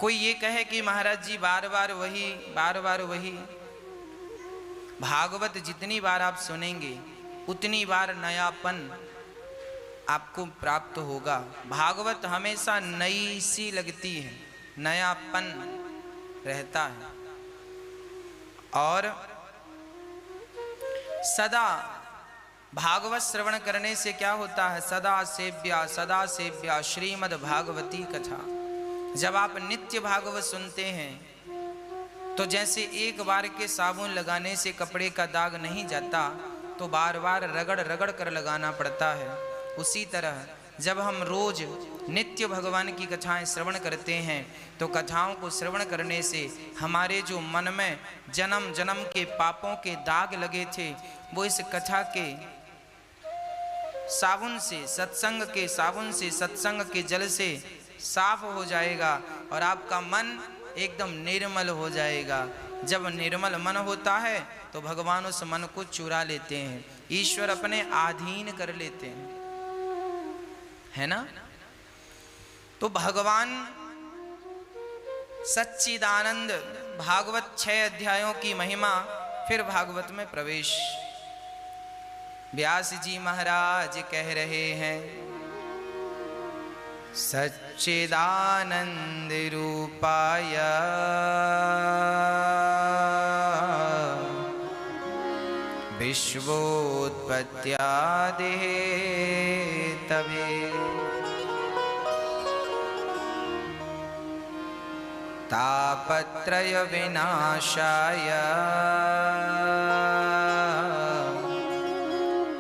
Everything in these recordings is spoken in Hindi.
कोई ये कहे कि महाराज जी बार बार वही, भागवत जितनी बार आप सुनेंगे उतनी बार नयापन आपको प्राप्त होगा। भागवत हमेशा नई सी लगती है, नयापन रहता है। और सदा भागवत श्रवण करने से क्या होता है? सदा सेव्या श्रीमद् भागवती कथा। जब आप नित्य भागवत सुनते हैं तो जैसे एक बार के साबुन लगाने से कपड़े का दाग नहीं जाता, तो बार बार रगड़ रगड़ कर लगाना पड़ता है। उसी तरह जब हम रोज नित्य भगवान की कथाएं श्रवण करते हैं तो कथाओं को श्रवण करने से हमारे जो मन में जन्म जन्म के पापों के दाग लगे थे वो इस कथा के साबुन से, सत्संग के साबुन से, सत्संग के जल से साफ हो जाएगा और आपका मन एकदम निर्मल हो जाएगा। जब निर्मल मन होता है तो भगवान उस मन को चुरा लेते हैं, ईश्वर अपने अधीन कर लेते हैं, है ना। तो भगवान सच्चिदानंद, भागवत 6 अध्यायों की महिमा, फिर भागवत में प्रवेश। व्यास जी महाराज कह रहे हैं, सच्चिदानंद रूपाय विश्वोत्पत्त्यादि हेतवे तापत्रय विनाशाय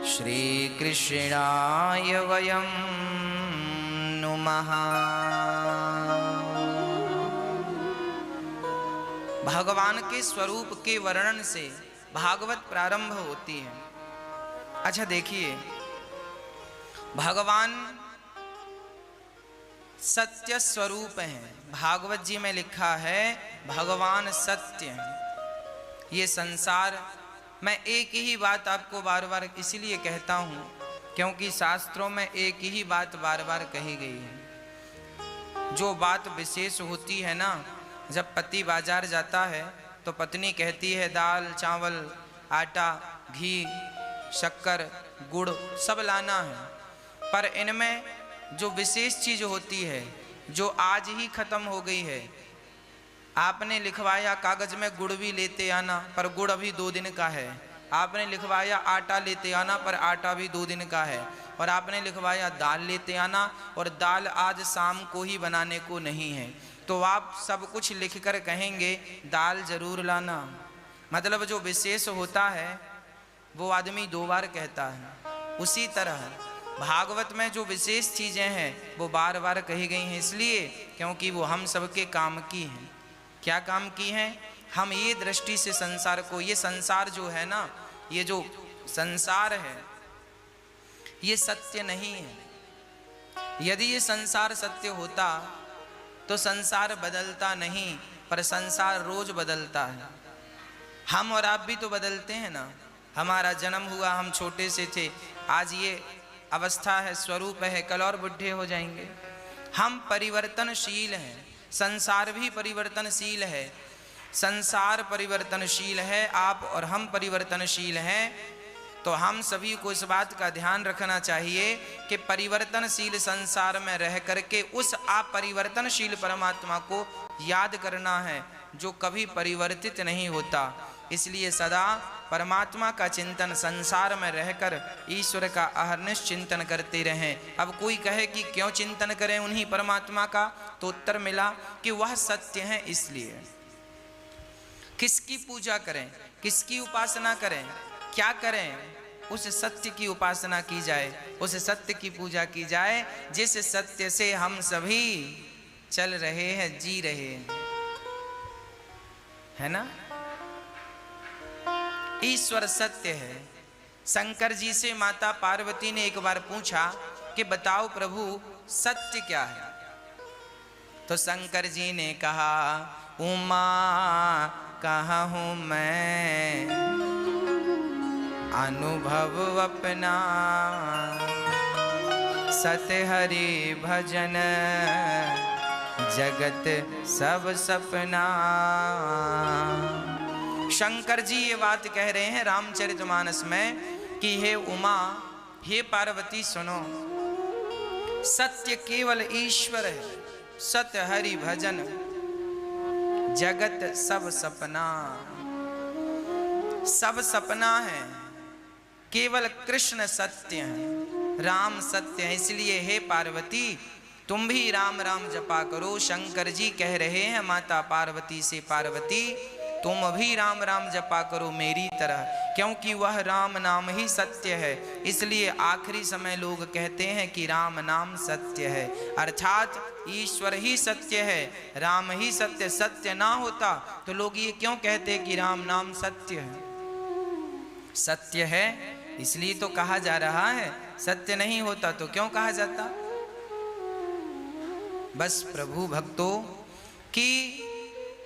श्री कृष्णाय वयं नुमः। भगवान के स्वरूप के वर्णन से भागवत प्रारंभ होती है। अच्छा देखिए, भगवान सत्य स्वरूप हैं। भागवत जी में लिखा है भगवान सत्य हैं। ये संसार, मैं एक ही बात आपको बार बार इसलिए कहता हूँ क्योंकि शास्त्रों में एक ही बात बार बार कही गई है। जो बात विशेष होती है ना, जब पति बाजार जाता है तो पत्नी कहती है दाल चावल आटा घी शक्कर गुड़ सब लाना है, पर इनमें जो विशेष चीज होती है जो आज ही खत्म हो गई है, आपने लिखवाया कागज में गुड़ भी लेते आना, पर गुड़ अभी 2 दिन का है। आपने लिखवाया आटा लेते आना, पर आटा भी 2 दिन का है। और आपने लिखवाया दाल लेते आना, और दाल आज शाम को ही बनाने को नहीं है। तो आप सब कुछ लिखकर कहेंगे दाल जरूर लाना। मतलब जो विशेष होता है वो आदमी 2 बार कहता है। उसी तरह भागवत में जो विशेष चीजें हैं वो बार बार कही गई हैं, इसलिए क्योंकि वो हम सबके काम की हैं। क्या काम की हैं? हम ये दृष्टि से संसार को, ये संसार जो है ना, ये जो संसार है ये सत्य नहीं है। यदि ये संसार सत्य होता तो संसार बदलता नहीं, पर संसार रोज बदलता है। हम और आप भी तो बदलते हैं ना। हमारा जन्म हुआ, हम छोटे से थे, आज ये अवस्था है, स्वरूप है, कल और बुढ़े हो जाएंगे। हम परिवर्तनशील हैं, संसार भी परिवर्तनशील है। संसार परिवर्तनशील है, आप और हम परिवर्तनशील हैं। तो हम सभी को इस बात का ध्यान रखना चाहिए कि परिवर्तनशील संसार में रह करके उस अपरिवर्तनशील परमात्मा को याद करना है जो कभी परिवर्तित नहीं होता। इसलिए सदा परमात्मा का चिंतन, संसार में रहकर ईश्वर का अहर्निश चिंतन करते रहें। अब कोई कहे कि क्यों चिंतन करें उन्हीं परमात्मा का, तो उत्तर मिला कि वह सत्य है। इसलिए किसकी पूजा करें, किसकी उपासना करें, क्या करें? उस सत्य की उपासना की जाए, उस सत्य की पूजा की जाए जिस सत्य से हम सभी चल रहे हैं, जी रहे हैं, है ना। ईश्वर सत्य है। शंकर जी से माता पार्वती ने एक बार पूछा कि बताओ प्रभु सत्य क्या है। तो शंकर जी ने कहा, उमा कहाँ हूँ मैं, अनुभव अपना, सत हरि भजन जगत सब सपना। शंकर जी ये बात कह रहे हैं रामचरितमानस में कि हे उमा, हे पार्वती सुनो, सत्य केवल ईश्वर है, सत्य हरि भजन, जगत सब सपना। सब सपना है, केवल कृष्ण सत्य है, राम सत्य है। इसलिए हे पार्वती तुम भी राम राम जपा करो। शंकर जी कह रहे हैं माता पार्वती से, पार्वती तुम भी राम राम जपा करो मेरी तरह, क्योंकि वह राम नाम ही सत्य है। इसलिए आखिरी समय लोग कहते हैं कि राम नाम सत्य है, अर्थात ईश्वर ही सत्य है, राम ही सत्य। सत्य ना होता तो लोग ये क्यों कहते कि राम नाम सत्य है? सत्य है इसलिए तो कहा जा रहा है, सत्य नहीं होता तो क्यों कहा जाता? बस प्रभु भक्तों कि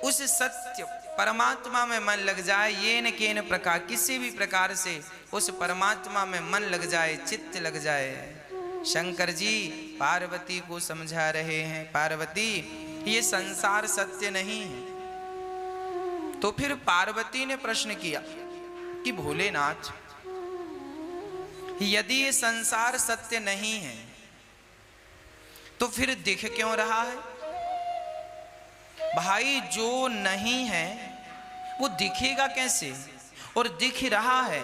उस सत्य परमात्मा में मन लग जाए, ये न केन प्रकार, किसी भी प्रकार से उस परमात्मा में मन लग जाए, चित्त लग जाए। शंकर जी पार्वती को समझा रहे हैं, पार्वती ये संसार सत्य नहीं है। तो फिर पार्वती ने प्रश्न किया कि भोलेनाथ, यदि ये संसार सत्य नहीं है तो फिर दिख क्यों रहा है? भाई जो नहीं है वो दिखेगा कैसे? और दिख रहा है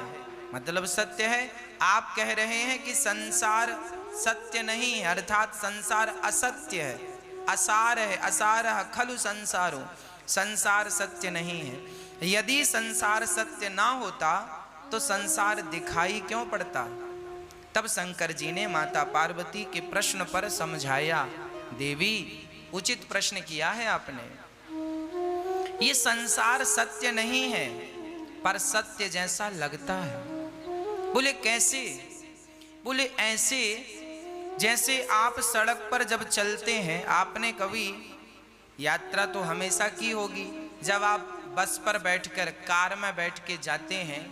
मतलब सत्य है। आप कह रहे हैं कि संसार सत्य नहीं है, अर्थात संसार असत्य है, असार है, असारः खलु संसारो, संसार सत्य नहीं है। यदि संसार सत्य ना होता तो संसार दिखाई क्यों पड़ता? तब शंकर जी ने माता पार्वती के प्रश्न पर समझाया, देवी उचित प्रश्न किया है आपने। ये संसार सत्य नहीं है पर सत्य जैसा लगता है। बोले कैसे? बोले ऐसे जैसे आप सड़क पर जब चलते हैं, आपने कभी यात्रा तो हमेशा की होगी, जब आप बस पर बैठकर, कार में बैठ के जाते हैं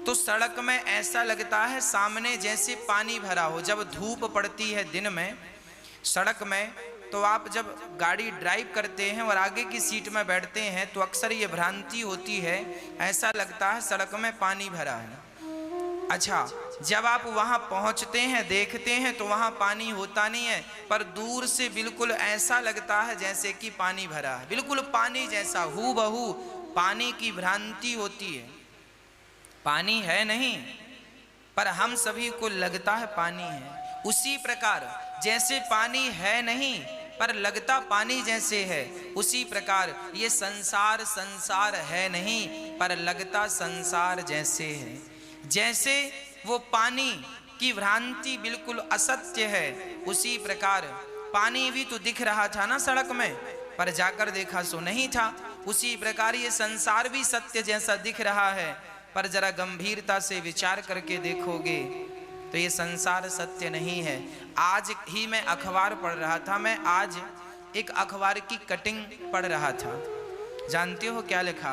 तो सड़क में ऐसा लगता है सामने जैसे पानी भरा हो। जब धूप पड़ती है दिन में सड़क में, तो आप जब गाड़ी ड्राइव करते हैं और आगे की सीट में बैठते हैं तो अक्सर ये भ्रांति होती है, ऐसा लगता है सड़क में पानी भरा है। अच्छा, जब आप वहाँ पहुँचते हैं, देखते हैं तो वहाँ पानी होता नहीं है, पर दूर से बिल्कुल ऐसा लगता है जैसे कि पानी भरा है, बिल्कुल पानी जैसा, हूबहू पानी की भ्रांति होती है। पानी है नहीं पर हम सभी को लगता है पानी है। उसी प्रकार जैसे पानी है नहीं पर लगता पानी जैसे है, उसी प्रकार ये संसार संसार है नहीं पर लगता संसार जैसे है। जैसे वो पानी की भ्रांति बिल्कुल असत्य है, उसी प्रकार पानी भी तो दिख रहा था ना सड़क में, पर जाकर देखा सो नहीं था। उसी प्रकार ये संसार भी सत्य जैसा दिख रहा है, पर जरा गंभीरता से विचार करके देखोगे तो ये संसार सत्य नहीं है। आज ही मैं अखबार पढ़ रहा था, मैं आज एक अखबार की कटिंग पढ़ रहा था। जानते हो क्या लिखा?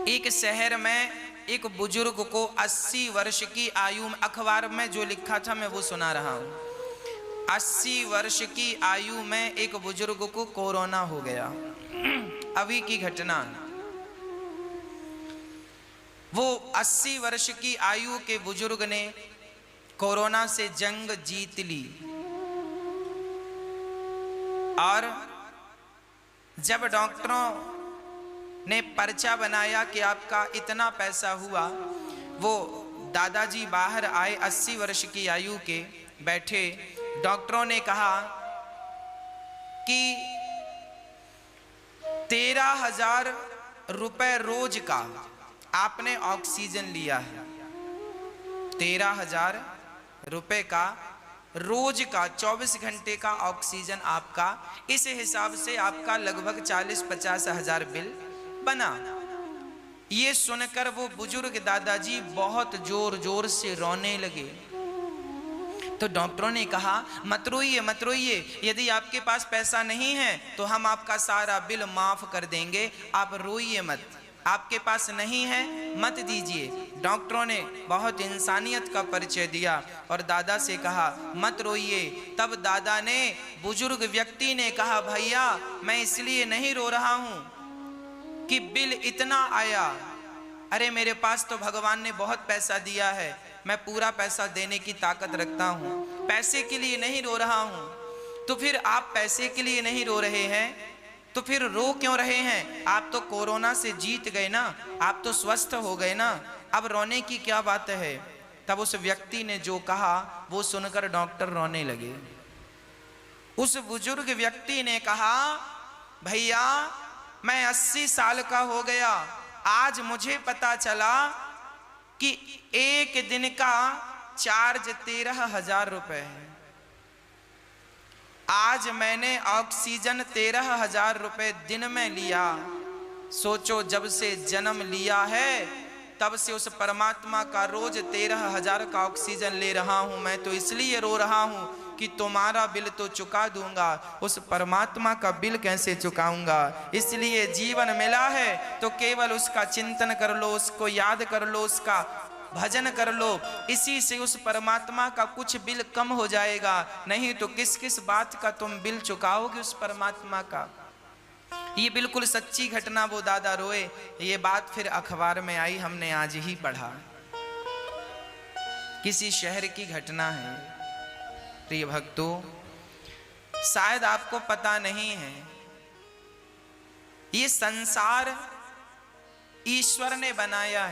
एक शहर में एक बुजुर्ग को 80 वर्ष की आयु में, अखबार में जो लिखा था मैं वो सुना रहा हूँ। 80 वर्ष की आयु में एक बुजुर्ग को कोरोना हो गया। अभी की घटना, वो 80 वर्ष की आयु के बुजुर्ग ने कोरोना से जंग जीत ली। और जब डॉक्टरों ने पर्चा बनाया कि आपका इतना पैसा हुआ, वो दादाजी बाहर आए 80 वर्ष की आयु के, बैठे। डॉक्टरों ने कहा कि 13,000 रुपए रोज का आपने ऑक्सीजन लिया है। 13,000 रुपए का रोज का 24 घंटे का ऑक्सीजन आपका, इस हिसाब से आपका लगभग 40-50 हजार बिल बना। ये सुनकर वो बुजुर्ग दादाजी बहुत जोर जोर से रोने लगे। तो डॉक्टरों ने कहा मत रोइए मत रोइए, यदि आपके पास पैसा नहीं है तो हम आपका सारा बिल माफ कर देंगे, आप रोइए मत। आपके पास नहीं है मत दीजिए। डॉक्टरों ने बहुत इंसानियत का परिचय दिया और दादा से कहा मत रोइए। तब दादा ने, बुजुर्ग व्यक्ति ने कहा भैया मैं इसलिए नहीं रो रहा हूं कि बिल इतना आया, अरे मेरे पास तो भगवान ने बहुत पैसा दिया है, मैं पूरा पैसा देने की ताकत रखता हूं, पैसे के लिए नहीं रो रहा हूं। तो फिर आप पैसे के लिए नहीं रो रहे हैं तो फिर रो क्यों रहे हैं? आप तो कोरोना से जीत गए ना, आप तो स्वस्थ हो गए ना, अब रोने की क्या बात है? तब उस व्यक्ति ने जो कहा वो सुनकर डॉक्टर रोने लगे। उस बुजुर्ग व्यक्ति ने कहा भैया मैं 80 साल का हो गया, आज मुझे पता चला कि एक दिन का चार्ज 13,000 रुपए है। आज मैंने ऑक्सीजन 13,000 रुपए दिन में लिया। सोचो जब से जन्म लिया है तब से उस परमात्मा का रोज 13,000 का ऑक्सीजन ले रहा हूं। मैं तो इसलिए रो रहा हूं कि तुम्हारा बिल तो चुका दूंगा, उस परमात्मा का बिल कैसे चुकाऊंगा? इसलिए जीवन मिला है तो केवल उसका चिंतन कर लो, उसको याद कर लो, उसका भजन कर लो, इसी से उस परमात्मा का कुछ बिल कम हो जाएगा। नहीं तो किस किस बात का तुम बिल चुकाओगे उस परमात्मा का? ये बिल्कुल सच्ची घटना, वो दादा रोए। ये बात फिर अखबार में आई, हमने आज ही पढ़ा। किसी शहर की घटना है। प्रिय भक्तों, शायद आपको पता नहीं है, ये संसार ईश्वर ने बनाया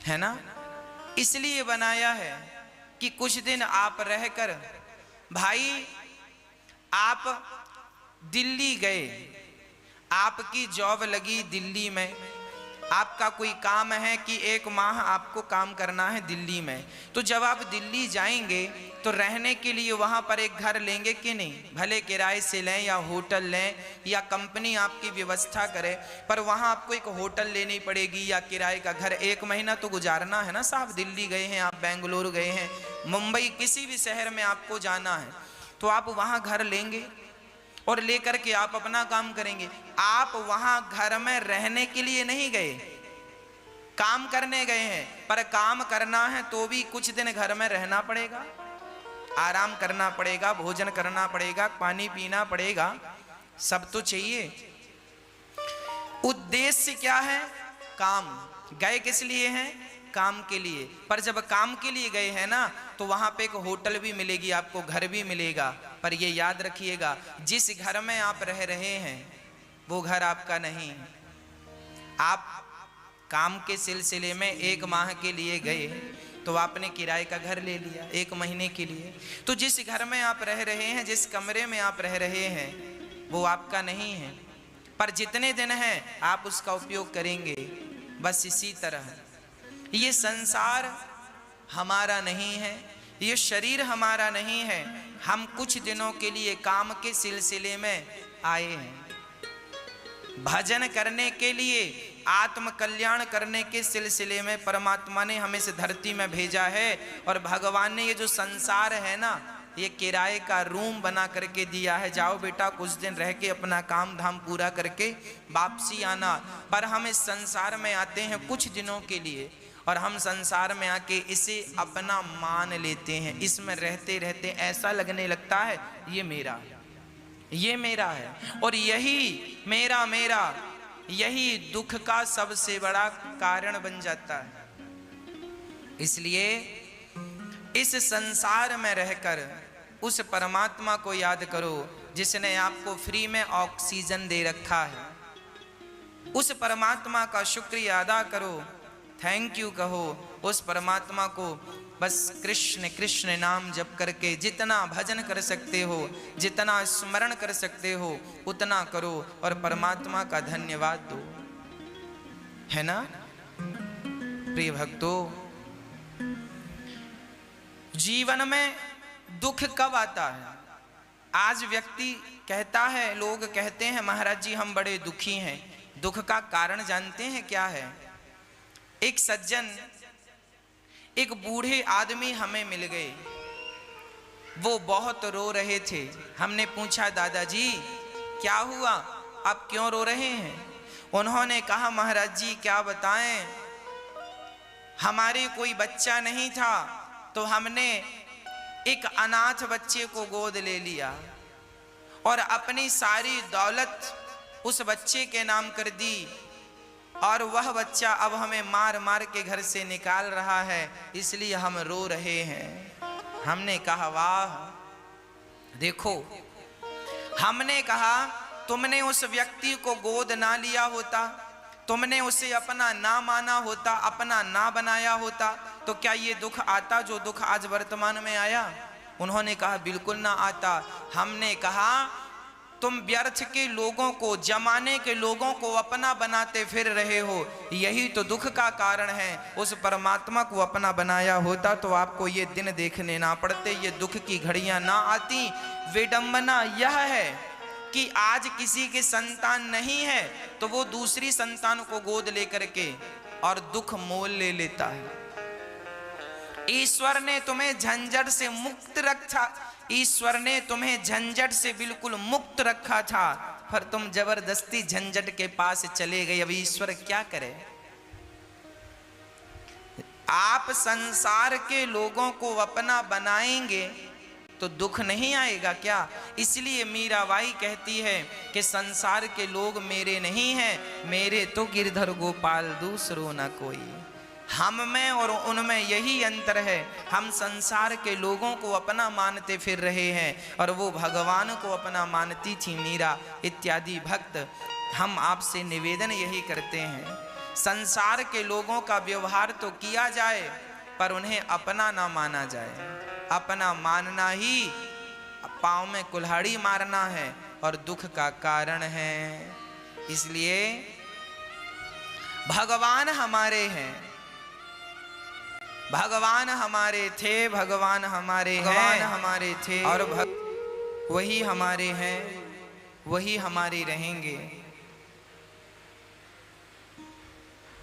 है ना? इसलिए बनाया है कि कुछ दिन आप रहकर, भाई आप दिल्ली गए, आपकी जॉब लगी दिल्ली में, आपका कोई काम है कि 1 माह आपको काम करना है दिल्ली में, तो जब आप दिल्ली जाएंगे तो रहने के लिए वहाँ पर एक घर लेंगे कि नहीं? भले किराए से लें या होटल लें या कंपनी आपकी व्यवस्था करे, पर वहाँ आपको एक होटल लेनी पड़ेगी या किराए का घर। 1 महीना तो गुजारना है ना साहब। दिल्ली गए हैं आप, बेंगलुरु गए हैं, मुंबई, किसी भी शहर में आपको जाना है तो आप वहाँ घर लेंगे और लेकर के आप अपना काम करेंगे। आप वहां घर में रहने के लिए नहीं गए, काम करने गए हैं, पर काम करना है तो भी कुछ दिन घर में रहना पड़ेगा, आराम करना पड़ेगा, भोजन करना पड़ेगा, पानी पीना पड़ेगा, सब तो चाहिए। उद्देश्य क्या है? काम। गए किस लिए हैं? काम के लिए। पर जब काम के लिए गए हैं ना तो वहां पे एक होटल भी मिलेगी आपको, घर भी मिलेगा, पर ये याद रखिएगा जिस घर में आप रह रहे हैं वो घर आपका नहीं है। आप काम के सिलसिले में 1 माह के लिए गए तो आपने किराए का घर ले लिया 1 महीने के लिए, तो जिस घर में आप रह रहे हैं, जिस कमरे में आप रह रहे हैं वो आपका नहीं है, पर जितने दिन हैं आप उसका उपयोग करेंगे। बस इसी तरह ये संसार हमारा नहीं है, ये शरीर हमारा नहीं है, हम कुछ दिनों के लिए काम के सिलसिले में आए हैं। भजन करने के लिए, आत्म कल्याण करने के सिलसिले में परमात्मा ने हमें इस धरती में भेजा है। और भगवान ने ये जो संसार है ना, ये किराए का रूम बना करके दिया है, जाओ बेटा कुछ दिन रह के अपना काम धाम पूरा करके वापसी आना। पर हम इस संसार में आते हैं कुछ दिनों के लिए और हम संसार में आके इसे अपना मान लेते हैं। इसमें रहते रहते ऐसा लगने लगता है ये मेरा है, ये मेरा है, और यही मेरा मेरा यही दुख का सबसे बड़ा कारण बन जाता है। इसलिए इस संसार में रहकर उस परमात्मा को याद करो जिसने आपको फ्री में ऑक्सीजन दे रखा है। उस परमात्मा का शुक्रिया अदा करो, थैंक यू कहो उस परमात्मा को। बस कृष्ण कृष्ण नाम जप करके जितना भजन कर सकते हो, जितना स्मरण कर सकते हो उतना करो और परमात्मा का धन्यवाद दो, है ना? प्रिय भक्तों, जीवन में दुख कब आता है? आज व्यक्ति कहता है, लोग कहते हैं महाराज जी हम बड़े दुखी हैं। दुख का कारण जानते हैं क्या है? एक सज्जन, एक बूढ़े आदमी हमें मिल गए, वो बहुत रो रहे थे। हमने पूछा दादाजी क्या हुआ? आप क्यों रो रहे हैं? उन्होंने कहा महाराज जी क्या बताएं, हमारे कोई बच्चा नहीं था तो हमने एक अनाथ बच्चे को गोद ले लिया और अपनी सारी दौलत उस बच्चे के नाम कर दी, और वह बच्चा अब हमें मार मार के घर से निकाल रहा है, इसलिए हम रो रहे हैं। हमने कहा वाह, देखो, हमने कहा तुमने उस व्यक्ति को गोद ना लिया होता, तुमने उसे अपना ना माना होता, अपना ना बनाया होता, तो क्या ये दुख आता जो दुख आज वर्तमान में आया? उन्होंने कहा बिल्कुल ना आता। हमने कहा तुम व्यर्थ के लोगों को, जमाने के लोगों को अपना बनाते फिर रहे हो, यही तो दुख का कारण है। उस परमात्मा को अपना बनाया होता तो आपको ये दिन देखने ना पड़ते, ये दुख की घड़ियां ना आती। विडंबना यह है कि आज किसी के संतान नहीं है तो वो दूसरी संतान को गोद लेकर के और दुख मोल ले लेता है। ईश्वर ने तुम्हें झंझट से मुक्त रखा, ईश्वर ने तुम्हें झंझट से बिल्कुल मुक्त रखा था, पर तुम जबरदस्ती झंझट के पास चले गए। अब ईश्वर क्या करे? आप संसार के लोगों को अपना बनाएंगे तो दुख नहीं आएगा क्या? इसलिए मीराबाई कहती है कि संसार के लोग मेरे नहीं हैं, मेरे तो गिरधर गोपाल दूसरो न कोई। हम में और उनमें यही अंतर है, हम संसार के लोगों को अपना मानते फिर रहे हैं और वो भगवान को अपना मानती थी मीरा इत्यादि भक्त। हम आपसे निवेदन यही करते हैं, संसार के लोगों का व्यवहार तो किया जाए पर उन्हें अपना ना माना जाए। अपना मानना ही पाँव में कुल्हाड़ी मारना है और दुख का कारण है। इसलिए भगवान हमारे हैं, भगवान हमारे थे, भगवान हमारे हैं, हमारे थे और वही हमारे हैं, वही हमारे रहेंगे।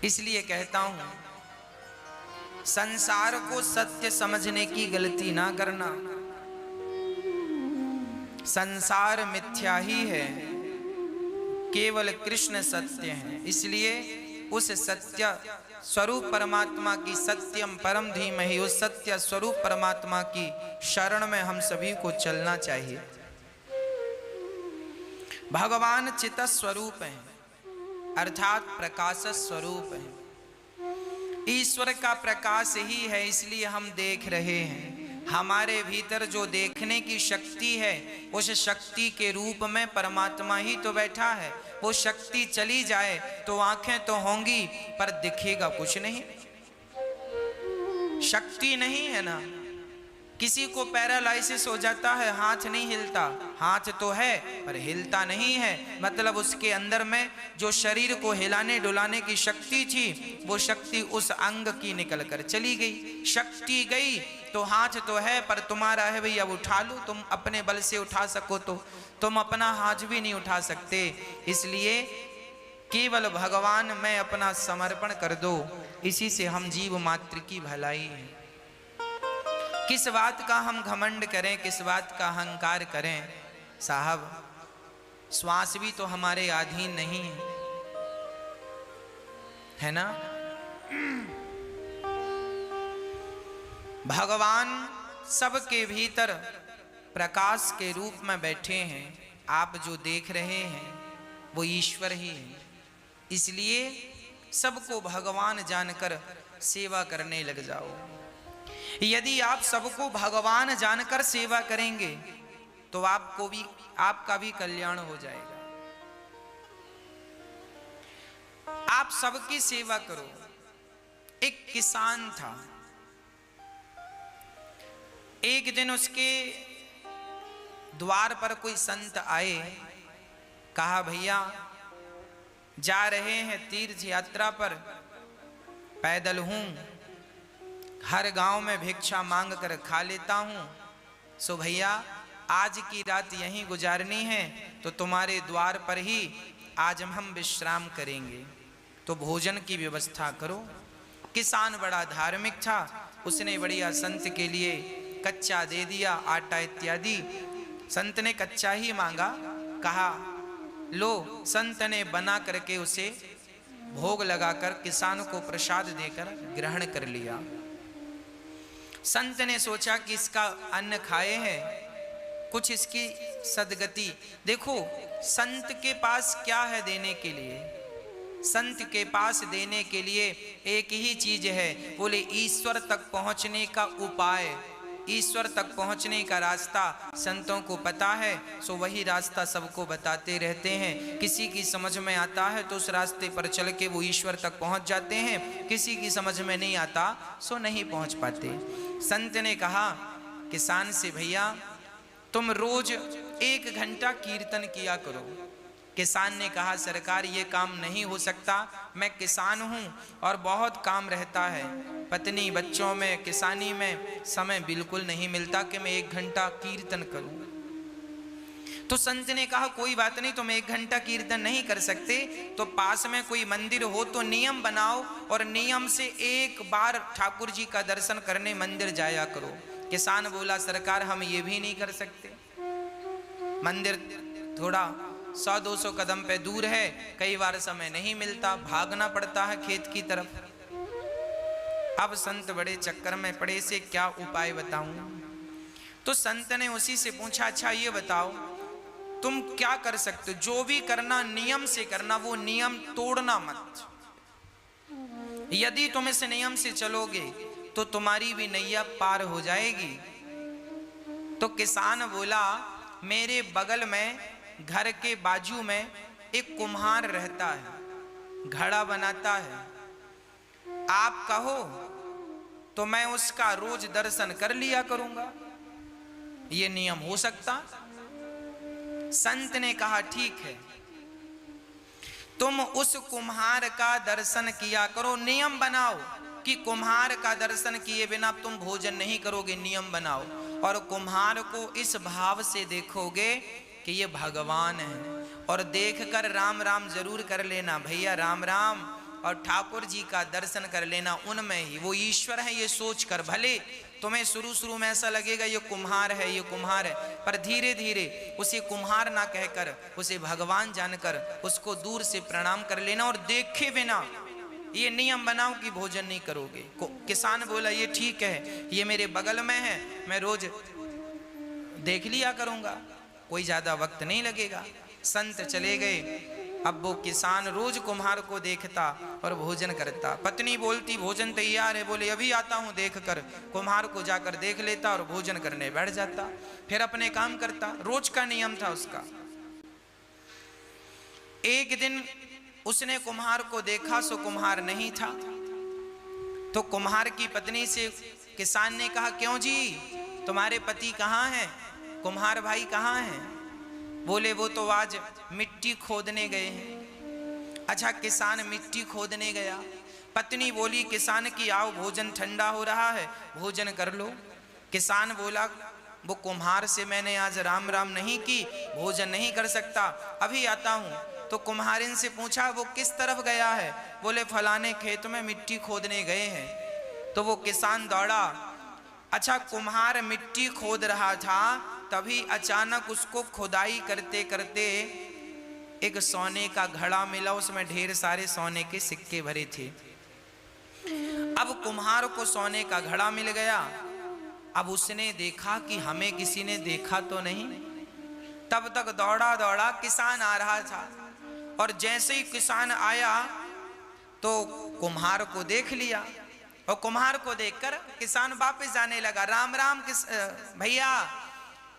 इसलिए कहता हूं, संसार को सत्य समझने की गलती ना करना। संसार मिथ्या ही है, केवल कृष्ण सत्य है। इसलिए उस सत्य स्वरूप परमात्मा की, सत्यम परम धीमहि, उस सत्य स्वरूप परमात्मा की शरण में हम सभी को चलना चाहिए। भगवान चित स्वरूप है, अर्थात प्रकाश स्वरूप है। ईश्वर का प्रकाश ही है, इसलिए हम देख रहे हैं। हमारे भीतर जो देखने की शक्ति है, उस शक्ति के रूप में परमात्मा ही तो बैठा है। वो शक्ति चली जाए तो आंखें तो होंगी पर दिखेगा कुछ नहीं, शक्ति नहीं है ना। किसी को पैरालाइसिस हो जाता है, हाथ नहीं हिलता, हाथ तो है पर हिलता नहीं है, मतलब उसके अंदर में जो शरीर को हिलाने डुलाने की शक्ति थी, वो शक्ति उस अंग की निकल कर चली गई। शक्ति गई तो हाथ तो है पर तुम्हारा है भैया, अब उठा लो, तुम अपने बल से उठा सको तो तुम अपना हाथ भी नहीं उठा सकते। इसलिए केवल भगवान में अपना समर्पण कर दो, इसी से हम जीव मात्र की भलाई है। किस बात का हम घमंड करें, किस बात का अहंकार करें? साहब, श्वास भी तो हमारे अधीन नहीं है ना। भगवान सबके भीतर प्रकाश के रूप में बैठे हैं। आप जो देख रहे हैं वो ईश्वर ही है। इसलिए सबको भगवान जानकर सेवा करने लग जाओ। यदि आप सबको भगवान जानकर सेवा करेंगे तो आपको भी, आपका भी कल्याण हो जाएगा। आप सबकी सेवा करो। एक किसान था, एक दिन उसके द्वार पर कोई संत आए, कहा भैया जा रहे हैं तीर्थ यात्रा पर, पैदल हूं, हर गांव में भिक्षा मांग कर खा लेता हूं, सो भैया आज की रात यहीं गुजारनी है तो तुम्हारे द्वार पर ही आज हम विश्राम करेंगे, तो भोजन की व्यवस्था करो। किसान बड़ा धार्मिक था, उसने बढ़िया संत के लिए कच्चा दे दिया, आटा इत्यादि। संत ने कच्चा ही मांगा, कहा लो, संत ने बना करके उसे भोग लगाकर किसान को प्रसाद देकर ग्रहण कर लिया। संत ने सोचा कि इसका अन्न खाए हैं, कुछ इसकी सदगति। देखो संत के पास क्या है देने के लिए? संत के पास देने के लिए एक ही चीज है, बोले ईश्वर तक पहुंचने का उपाय, ईश्वर तक पहुंचने का रास्ता संतों को पता है, सो वही रास्ता सबको बताते रहते हैं। किसी की समझ में आता है तो उस रास्ते पर चल के वो ईश्वर तक पहुंच जाते हैं, किसी की समझ में नहीं आता सो नहीं पहुंच पाते। संत ने कहा किसान से, भैया तुम रोज 1 घंटा कीर्तन किया करो। किसान ने कहा सरकार ये काम नहीं हो सकता, मैं किसान हूँ और बहुत काम रहता है, पत्नी बच्चों में किसानी में समय बिल्कुल नहीं मिलता कि मैं 1 घंटा कीर्तन करूँ। तो संत ने कहा कोई बात नहीं, तुम 1 घंटा कीर्तन नहीं कर सकते तो पास में कोई मंदिर हो तो नियम बनाओ और नियम से 1 बार ठाकुर जी का दर्शन करने मंदिर जाया करो। किसान बोला सरकार हम ये भी नहीं कर सकते, मंदिर थोड़ा 100-200 कदम पे दूर है, कई बार समय नहीं मिलता, भागना पड़ता है खेत की तरफ। अब संत बड़े चक्कर में पड़े, से क्या उपाय बताऊं? तो संत ने उसी से पूछा अच्छा ये बताओ तुम क्या कर सकते हो? जो भी करना नियम से करना, वो नियम तोड़ना मत। यदि तुम इस नियम से चलोगे तो तुम्हारी भी नैया पार हो जाएगी। तो किसान बोला मेरे बगल में घर के बाजू में एक कुम्हार रहता है, घड़ा बनाता है, आप कहो तो मैं उसका रोज दर्शन कर लिया करूंगा, ये नियम हो सकता? संत ने कहा ठीक है, तुम उस कुम्हार का दर्शन किया करो, नियम बनाओ कि कुम्हार का दर्शन किए बिना तुम भोजन नहीं करोगे, नियम बनाओ। और कुम्हार को इस भाव से देखोगे कि ये भगवान है, और देखकर राम राम जरूर कर लेना भैया, राम राम, और ठाकुर जी का दर्शन कर लेना, उनमें ही वो ईश्वर है ये सोचकर। भले तुम्हें शुरू में ऐसा लगेगा ये कुम्हार है, ये कुम्हार है, पर धीरे धीरे उसे कुम्हार ना कहकर उसे भगवान जानकर उसको दूर से प्रणाम कर लेना, और देखे बिना ये नियम बनाओ कि भोजन नहीं करोगे। किसान बोला ये ठीक है, ये मेरे बगल में है, मैं रोज देख लिया करूंगा, कोई ज्यादा वक्त नहीं लगेगा। संत चले गए। अब वो किसान रोज कुम्हार को देखता और भोजन करता। पत्नी बोलती भोजन तैयार है, बोले अभी आता हूँ देख कर। कुम्हार को जाकर देख लेता और भोजन करने बैठ जाता, फिर अपने काम करता। रोज का नियम था उसका। एक दिन उसने कुम्हार को देखा, सो कुम्हार नहीं था। तो कुम्हार की पत्नी से किसान ने कहा क्यों जी तुम्हारे पति कहाँ हैं, कुम्हार भाई कहाँ हैं? बोले वो तो आज मिट्टी खोदने गए हैं। अच्छा, किसान मिट्टी खोदने गया। पत्नी बोली किसान की आओ भोजन ठंडा हो रहा है, भोजन कर लो। किसान बोला वो कुम्हार से मैंने आज राम राम नहीं की, भोजन नहीं कर सकता, अभी आता हूँ। तो कुम्हारिन से पूछा वो किस तरफ गया है? बोले फलाने खेत में मिट्टी खोदने गए हैं। तो वो किसान दौड़ा। अच्छा, कुम्हार मिट्टी खोद रहा था, तभी अचानक उसको खुदाई करते करते एक सोने का घड़ा मिला, उसमें ढेर सारे सोने के सिक्के भरे थे। अब कुम्हार को सोने का घड़ा मिल गया। अब उसने देखा कि हमें किसी ने देखा तो नहीं। तब तक दौड़ा दौड़ा किसान आ रहा था, और जैसे ही किसान आया तो कुम्हार को देख लिया, और कुम्हार को देखकर किसान वापस जाने लगा। राम राम भैया।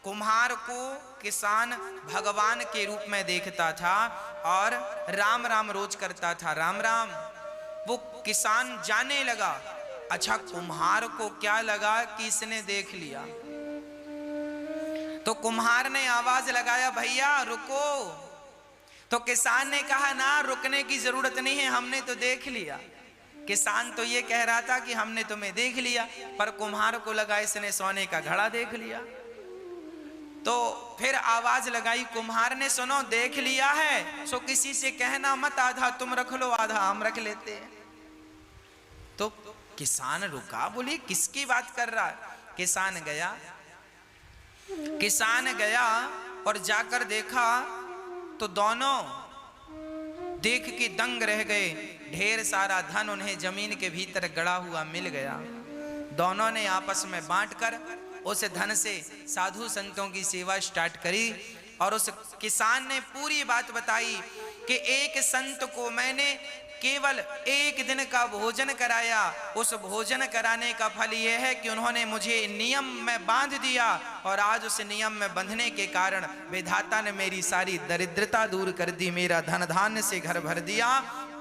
कुम्हार को किसान भगवान के रूप में देखता था और राम राम रोज करता था, राम राम। वो किसान जाने लगा। अच्छा, कुम्हार को क्या लगा कि इसने देख लिया, तो कुम्हार ने आवाज लगाया भैया रुको। तो किसान ने कहा ना, रुकने की जरूरत नहीं है, हमने तो देख लिया। किसान तो ये कह रहा था कि हमने तुम्हें देख लिया, पर कुम्हार को लगा इसने सोने का घड़ा देख लिया। तो फिर आवाज लगाई कुम्हार ने, सुनो देख लिया है सो किसी से कहना मत, आधा तुम रख लो आधा हम रख लेते हैं। तो किसान रुका, बोली किसकी बात कर रहा है? किसान गया और जाकर देखा तो दोनों देख के दंग रह गए। ढेर सारा धन उन्हें जमीन के भीतर गड़ा हुआ मिल गया। दोनों ने आपस में बांटकर उस धन से साधु संतों की सेवा स्टार्ट करी। और उस किसान ने पूरी बात बताई कि एक संत को मैंने केवल एक दिन का भोजन कराया, उस भोजन कराने का फल यह है कि उन्होंने मुझे नियम में बांध दिया, और आज उस नियम में बंधने के कारण विधाता ने मेरी सारी दरिद्रता दूर कर दी, मेरा धन धान्य से घर भर दिया।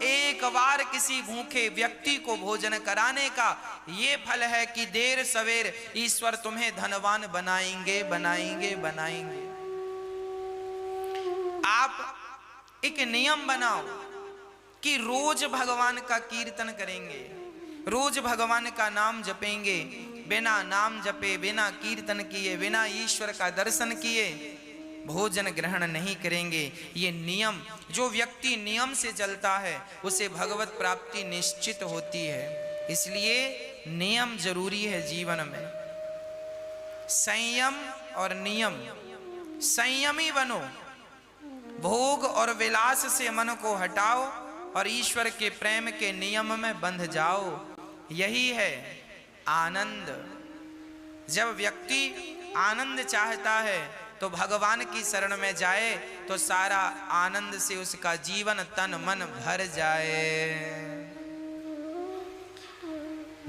एक बार किसी भूखे व्यक्ति को भोजन कराने का ये फल है कि देर सवेर ईश्वर तुम्हें धनवान बनाएंगे बनाएंगे बनाएंगे। आप एक नियम बनाओ कि रोज भगवान का कीर्तन करेंगे, रोज भगवान का नाम जपेंगे। बिना नाम जपे, बिना कीर्तन किए, बिना ईश्वर का दर्शन किए भोजन ग्रहण नहीं करेंगे। ये नियम, जो व्यक्ति नियम से चलता है उसे भगवत प्राप्ति निश्चित होती है। इसलिए नियम जरूरी है जीवन में। संयम और नियम, संयमी बनो, भोग और विलास से मन को हटाओ और ईश्वर के प्रेम के नियम में बंध जाओ। यही है आनंद। जब व्यक्ति आनंद चाहता है तो भगवान की शरण में जाए तो सारा आनंद से उसका जीवन तन मन भर जाए।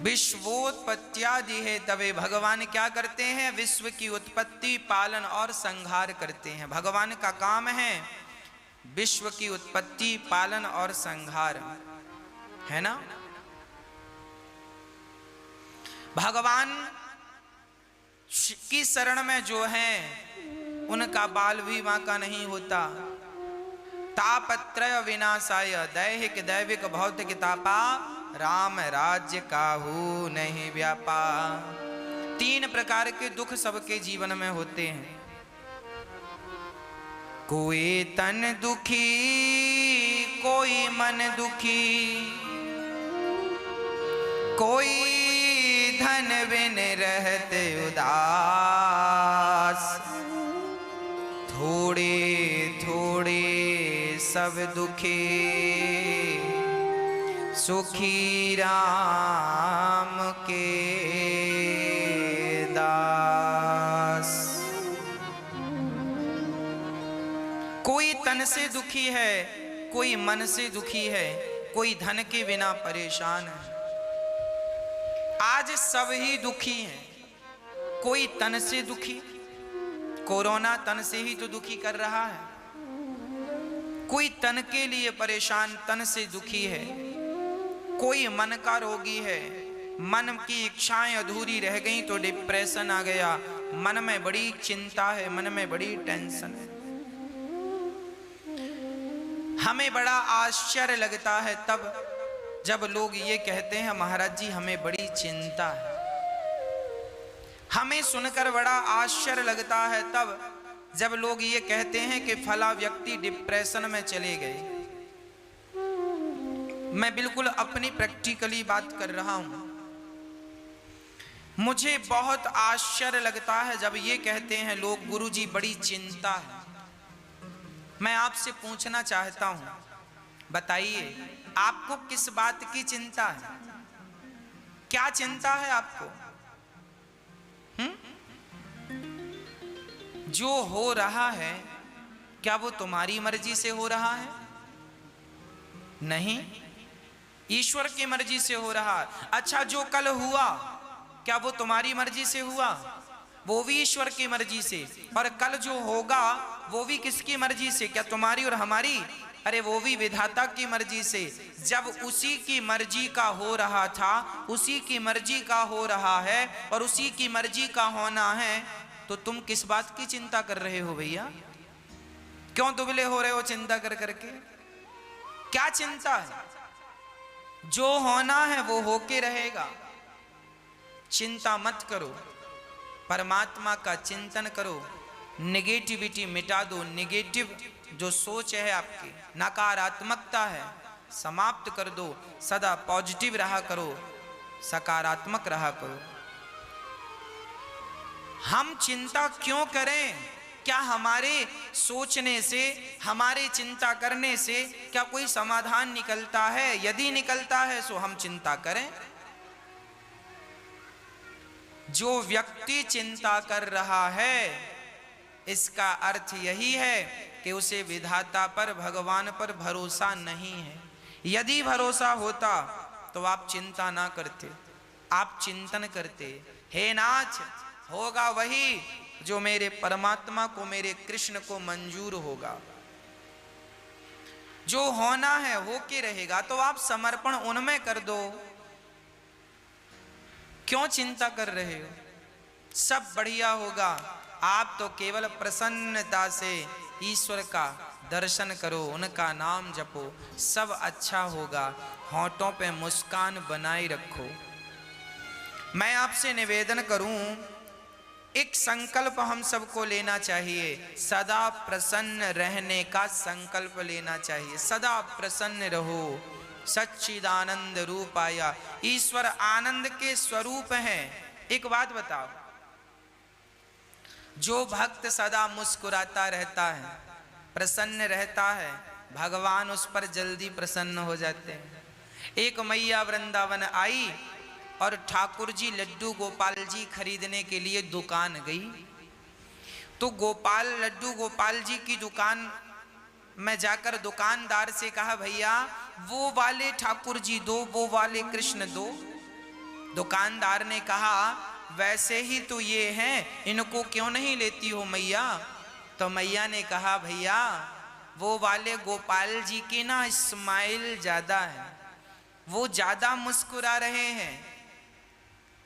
विश्वोत्पत्त्यादि है तबे भगवान क्या करते हैं? विश्व की उत्पत्ति, पालन और संहार करते हैं। भगवान का काम है विश्व की उत्पत्ति, पालन और संहार, है ना। भगवान की शरण में जो है उनका बाल भी बांका नहीं होता। तापत्रय विनाशाय दैहिक दैविक भौतिक तापा, राम राज्य काहू नहीं व्यापा। 3 प्रकार के दुख सबके जीवन में होते हैं। कोई तन दुखी, कोई मन दुखी, कोई धन बिन रहते उदास। थोड़े थोड़े सब दुखी, सुखी राम के दास। कोई तन से दुखी है, कोई मन से दुखी है, कोई धन के बिना परेशान है। आज सब ही दुखी हैं। कोई तन से दुखी, कोरोना तन से ही तो दुखी कर रहा है। कोई तन के लिए परेशान, तन से दुखी है। कोई मन का रोगी है, मन की इच्छाएं अधूरी रह गई तो डिप्रेशन आ गया। मन में बड़ी चिंता है, मन में बड़ी टेंशन है। हमें बड़ा आश्चर्य लगता है तब जब लोग ये कहते हैं महाराज जी हमें बड़ी चिंता है। हमें सुनकर बड़ा आश्चर्य लगता है तब जब लोग ये कहते हैं कि फला व्यक्ति डिप्रेशन में चले गए। मैं बिल्कुल अपनी प्रैक्टिकली बात कर रहा हूं। मुझे बहुत आश्चर्य लगता है जब ये कहते हैं लोग गुरुजी बड़ी चिंता है। मैं आपसे पूछना चाहता हूं, बताइए आपको किस बात की चिंता है? क्या चिंता है आपको? जो हो रहा है क्या वो तुम्हारी मर्जी से हो रहा है? नहीं, ईश्वर की मर्जी से हो रहा है। अच्छा, जो कल हुआ क्या वो तुम्हारी मर्जी से हुआ? वो भी ईश्वर की मर्जी से। और कल जो होगा वो भी किसकी मर्जी से? क्या तुम्हारी और हमारी? अरे वो भी विधाता की मर्जी से। जब उसी की मर्जी का हो रहा था, उसी की मर्जी का हो रहा है और उसी की मर्जी का होना है, तो तुम किस बात की चिंता कर रहे हो भैया? क्यों दुबले हो रहे हो चिंता कर करके? क्या चिंता है? जो होना है वो होके रहेगा। चिंता मत करो, परमात्मा का चिंतन करो। नेगेटिविटी मिटा दो। नेगेटिव जो सोच है आपकी, नकारात्मकता है, समाप्त कर दो। सदा पॉजिटिव रहा करो, सकारात्मक रहा करो। हम चिंता क्यों करें? क्या हमारे सोचने से, हमारे चिंता करने से क्या कोई समाधान निकलता है? यदि निकलता है तो हम चिंता करें। जो व्यक्ति चिंता कर रहा है, इसका अर्थ यही है कि उसे विधाता पर, भगवान पर भरोसा नहीं है। यदि भरोसा होता तो आप चिंता ना करते, आप चिंतन करते, हे नाथ, होगा वही जो मेरे परमात्मा को, मेरे कृष्ण को मंजूर होगा। जो होना है होके रहेगा, तो आप समर्पण उनमें कर दो। क्यों चिंता कर रहे हो? सब बढ़िया होगा। आप तो केवल प्रसन्नता से ईश्वर का दर्शन करो, उनका नाम जपो, सब अच्छा होगा। होठों पे मुस्कान बनाए रखो। मैं आपसे निवेदन करूं, एक संकल्प हम सबको लेना चाहिए, सदा प्रसन्न रहने का संकल्प लेना चाहिए। सदा प्रसन्न रहो। सच्चिदानंद रूपाया, ईश्वर आनंद के स्वरूप हैं। एक बात बताओ, जो भक्त सदा मुस्कुराता रहता है, प्रसन्न रहता है, भगवान उस पर जल्दी प्रसन्न हो जाते हैं। एक मैया वृंदावन आई और ठाकुर जी लड्डू गोपाल जी खरीदने के लिए दुकान गई। तो लड्डू गोपाल जी की दुकान में जाकर दुकानदार से कहा, भैया वो वाले ठाकुर जी दो, वो वाले कृष्ण दो। दुकानदार ने कहा, वैसे ही तो ये हैं, इनको क्यों नहीं लेती हो मैया? तो मैया ने कहा, भैया वो वाले गोपाल जी की ना स्माइल ज्यादा है, वो ज्यादा मुस्कुरा रहे हैं,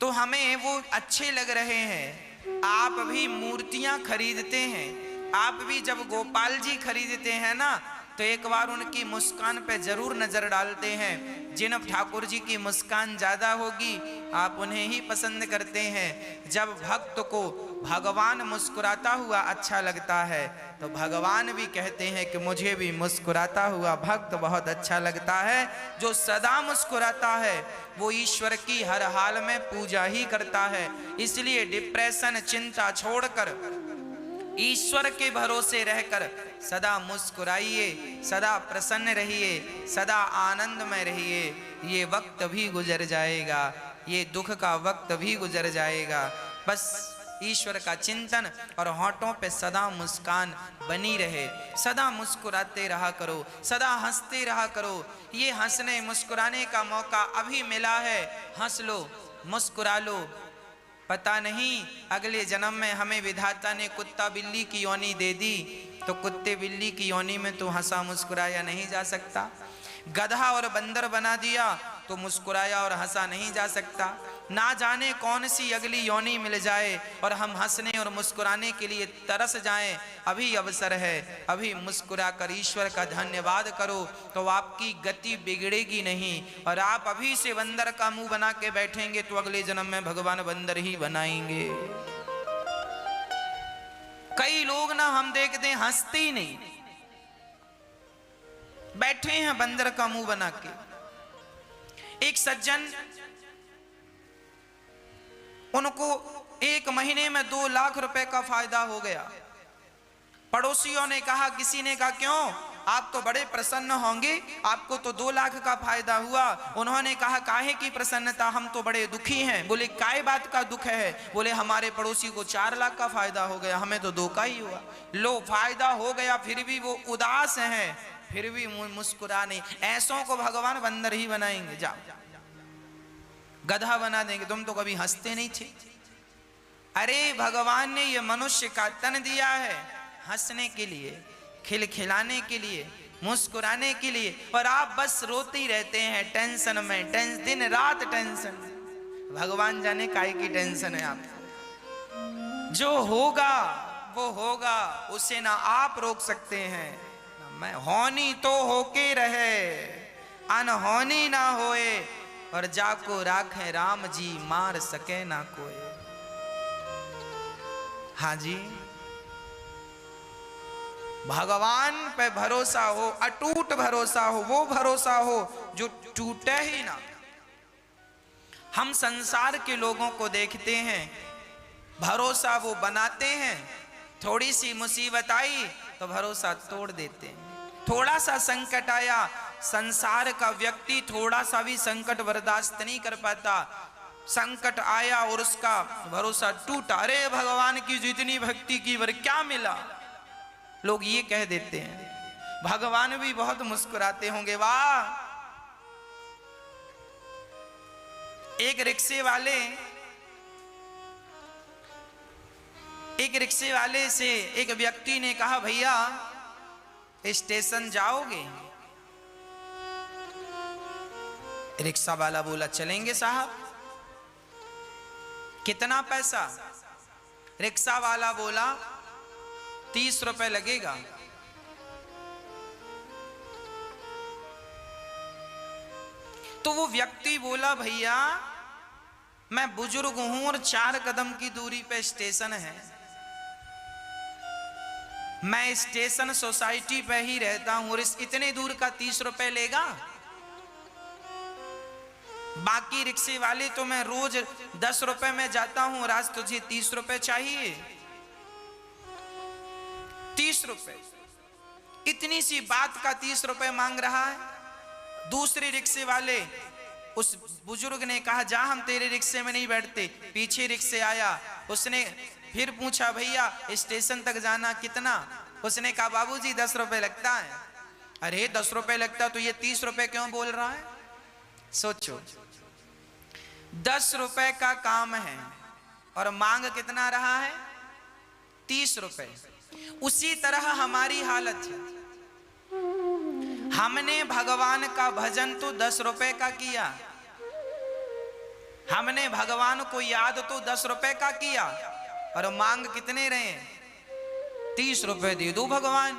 तो हमें वो अच्छे लग रहे हैं। आप भी मूर्तियां खरीदते हैं, आप भी जब गोपाल जी खरीदते हैं ना, तो एक बार उनकी मुस्कान पे जरूर नजर डालते हैं। जिन ठाकुर जी की मुस्कान ज्यादा होगी, आप उन्हें ही पसंद करते हैं। जब भक्त को भगवान मुस्कुराता हुआ अच्छा लगता है, तो भगवान भी कहते हैं कि मुझे भी मुस्कुराता हुआ भक्त बहुत अच्छा लगता है। जो सदा मुस्कुराता है वो ईश्वर की हर हाल में पूजा ही करता है। इसलिए डिप्रेशन, चिंता छोड़कर ईश्वर के भरोसे रहकर सदा मुस्कुराइए, सदा प्रसन्न रहिए, सदा आनंद में रहिए। ये वक्त भी गुजर जाएगा, ये दुख का वक्त भी गुजर जाएगा। बस ईश्वर का चिंतन और होठों पे सदा मुस्कान बनी रहे। सदा मुस्कुराते रहा करो, सदा हंसते रहा करो। ये हंसने मुस्कुराने का मौका अभी मिला है, हंस लो, मुस्कुरा लो। पता नहीं अगले जन्म में हमें विधाता ने कुत्ता बिल्ली की योनि दे दी, तो कुत्ते बिल्ली की योनि में तो हंसा मुस्कुराया नहीं जा सकता। गधा और बंदर बना दिया तो मुस्कुराया और हंसा नहीं जा सकता। ना जाने कौन सी अगली योनि मिल जाए और हम हंसने और मुस्कुराने के लिए तरस जाएं। अभी अवसर है, अभी मुस्कुरा कर ईश्वर का धन्यवाद करो, तो आपकी गति बिगड़ेगी नहीं। और आप अभी से बंदर का मुंह बना के बैठेंगे तो अगले जन्म में भगवान बंदर ही बनाएंगे। कई लोग ना हम देखते हैं हंसते ही नहीं, बैठे हैं बंदर का मुंह बना के। एक सज्जन, उनको 1 महीने में 2 लाख रुपए का फायदा हो गया। पड़ोसियों ने कहा, किसी ने कहा क्यों, आप तो बड़े प्रसन्न होंगे, आपको तो 2 लाख का फायदा हुआ। उन्होंने कहा, काहे की प्रसन्नता, हम तो बड़े दुखी हैं। बोले, काय बात का दुख है? बोले, हमारे पड़ोसी को 4 लाख का फायदा हो गया, हमें तो 2 का ही हुआ। लो, फायदा हो गया फिर भी वो उदास हैं, फिर भी मुस्कुरा नहीं। ऐसों को भगवान बंदर ही बनाएंगे। जाओ, गधा बना देंगे। तुम तो कभी हंसते नहीं थे। अरे भगवान ने ये मनुष्य का तन दिया है हंसने के लिए, खिलखिलाने के लिए, मुस्कुराने के लिए, और आप बस रोते ही रहते हैं टेंशन में, दिन रात टेंशन। भगवान जाने काहे की टेंशन है आपको। जो होगा वो होगा, उसे ना आप रोक सकते हैं ना मैं। होनी तो होके रहे, अनहोनी ना होए, और जाको राखे राम जी, मार सके ना कोई। हाँ जी, भगवान पे भरोसा हो, अटूट भरोसा हो, वो भरोसा हो जो टूटे ही ना। हम संसार के लोगों को देखते हैं, भरोसा वो बनाते हैं थोड़ी सी मुसीबत आई तो भरोसा तोड़ देते हैं। थोड़ा सा संकट आया, संसार का व्यक्ति थोड़ा सा भी संकट बर्दाश्त नहीं कर पाता। संकट आया और उसका भरोसा टूटा, अरे भगवान की जो इतनी भक्ति की पर क्या मिला। लोग ये कह देते हैं। भगवान भी बहुत मुस्कुराते होंगे, वाह। एक रिक्शे वाले से एक व्यक्ति ने कहा, भैया स्टेशन जाओगे? रिक्शा वाला बोला, चलेंगे साहब। कितना पैसा? रिक्शा वाला बोला, 30 रुपए लगेगा। तो वो व्यक्ति बोला, भैया मैं बुजुर्ग हूं और 4 कदम की दूरी पे स्टेशन है, मैं स्टेशन सोसाइटी पे ही रहता हूं और इस इतने दूर का 30 रुपए लेगा? बाकी रिक्शे वाले तो मैं रोज 10 रुपए में जाता हूं और आज तुझे 30 रुपए चाहिए। 30 रुपए, इतनी सी बात का 30 रुपए मांग रहा है। दूसरे रिक्शे वाले उस बुजुर्ग ने कहा, जा हम तेरे रिक्शे में नहीं बैठते। पीछे रिक्शे आया, उसने फिर पूछा, भैया स्टेशन तक जाना कितना? उसने कहा, बाबूजी 10 रुपए लगता है। अरे 10 रुपए लगता तो ये 30 रुपए क्यों बोल रहा है? सोचो, 10 रुपए का काम है और मांग कितना रहा है? 30 रुपए। उसी तरह हमारी हालत है। हमने भगवान का भजन तो 10 रुपए का किया, हमने भगवान को याद तो 10 रुपए का किया और मांग कितने रहे? 30 रुपए दे दो भगवान।